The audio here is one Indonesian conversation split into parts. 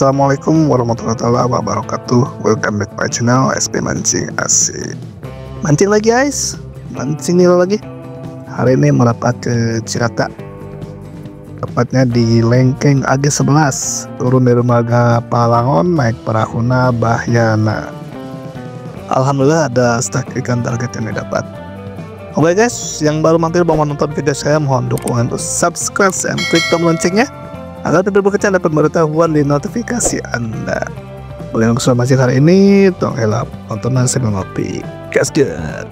Assalamualaikum warahmatullahi wabarakatuh. Welcome back my channel SP Mancing Asik. Mancing lagi guys, mancing nila lagi. Hari ini merapat ke Cirata, tepatnya di Lengkeng AG11. Turun dari dermaga Palangon, naik perahuna Bahyana. Alhamdulillah ada stok ikan target yang didapat. Oke guys, yang baru mampir mau menonton video saya, mohon dukungan untuk subscribe dan klik tombol loncengnya agar tidak berkecan dapat pemberitahuan di notifikasi Anda. Boleh langsung mancing hari ini, tong elap tontonan sambil ngopi. Gasket.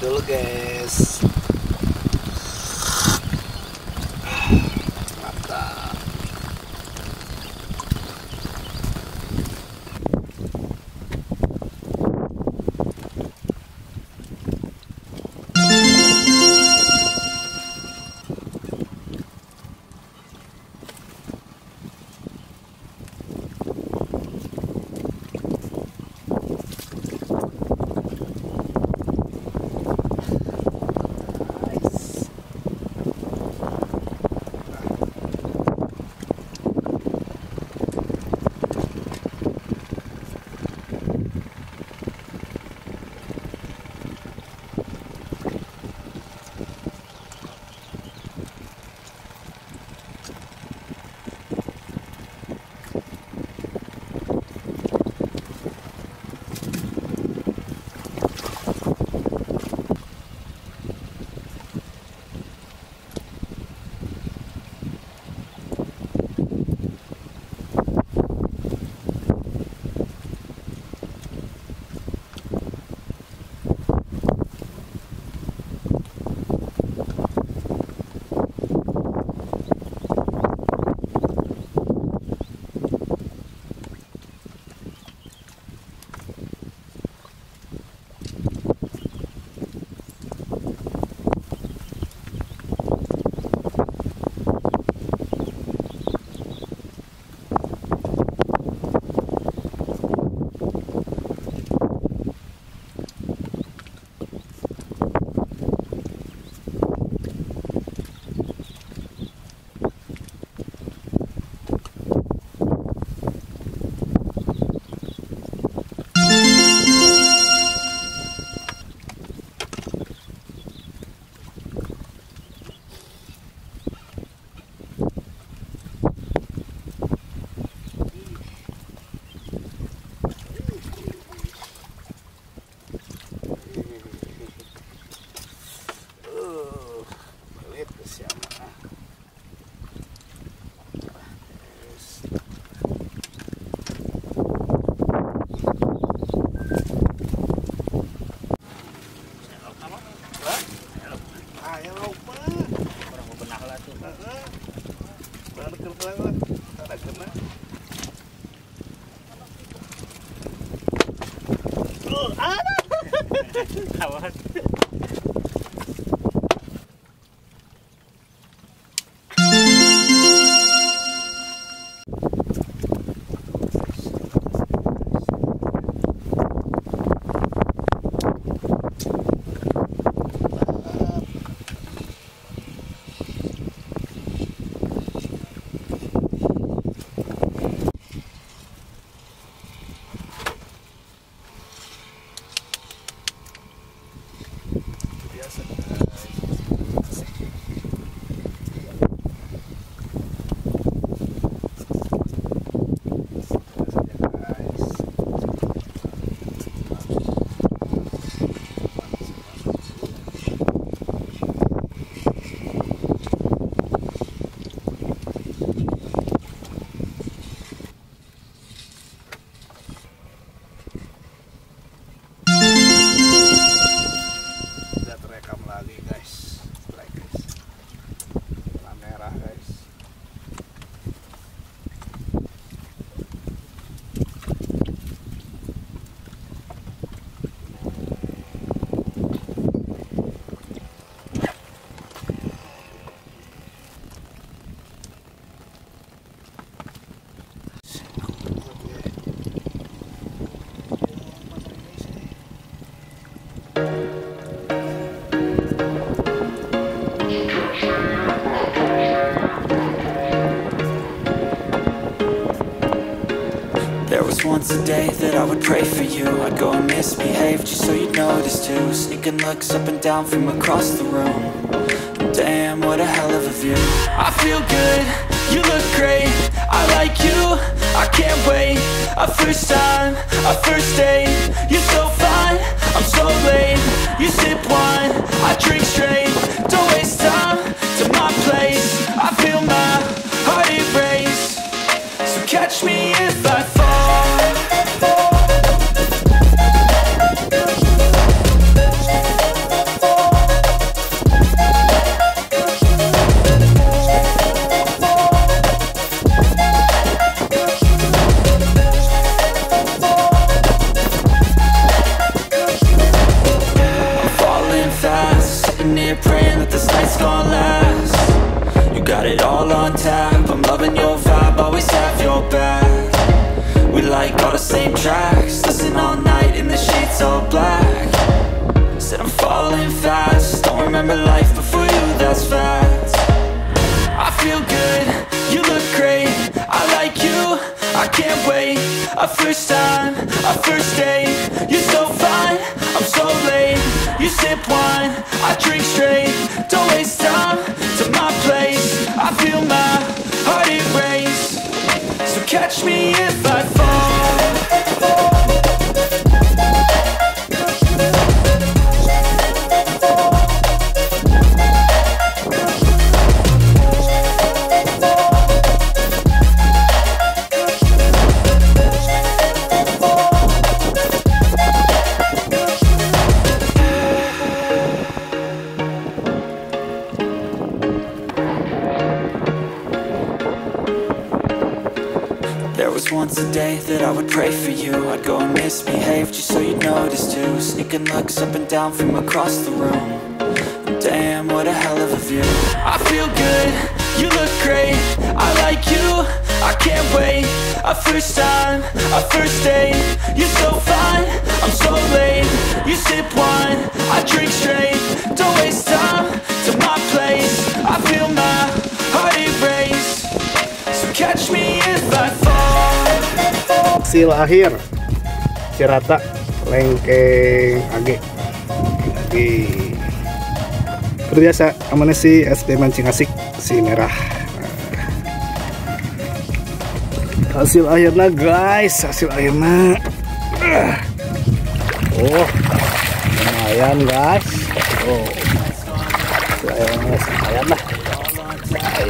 Dulu guys, mantap. Awas. Once a day that I would pray for you, I'd go and misbehave just so you'd notice too. Sneaking looks up and down from across the room. Damn, what a hell of a view. I feel good, you look great, I like you, I can't wait. A first time, a first date, you're so fine, I'm so late. You sip wine, I drink straight, don't waste time to my place. I feel my heart erase, so catch me if I fall. Praying that this night's gonna last. You got it all on tap, I'm loving your vibe, always have your back. We like all the same tracks, listen all night in the sheets all black. Said I'm falling fast, don't remember life before you, that's fact. I feel good, you look great, I like you, I can't wait. A first time, a first date, you're so fine, I'm so late. You sip wine, I drink straight, don't waste time to my place. I feel my heart erase, so catch me if I fall. Once a day that I would pray for you, I'd go and misbehave just so you'd notice too. Sneaking looks up and down from across the room. Damn, what a hell of a view. I feel good, you look great, I like you, I can't wait. A first time, a first date, you're so fine, I'm so late. You sip wine, I drink straight, don't waste time to my place. I feel my heart erase, so catch me if I fall. Hasil akhir Cirata Lengkeng Age. Seperti biasa namanya si SP Mancing Asik si Merah. Hasil akhirnya guys, hasil akhirnya oh lumayan guys. Oh hasil akhirnya lumayan lah.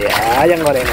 Ya yang goreng.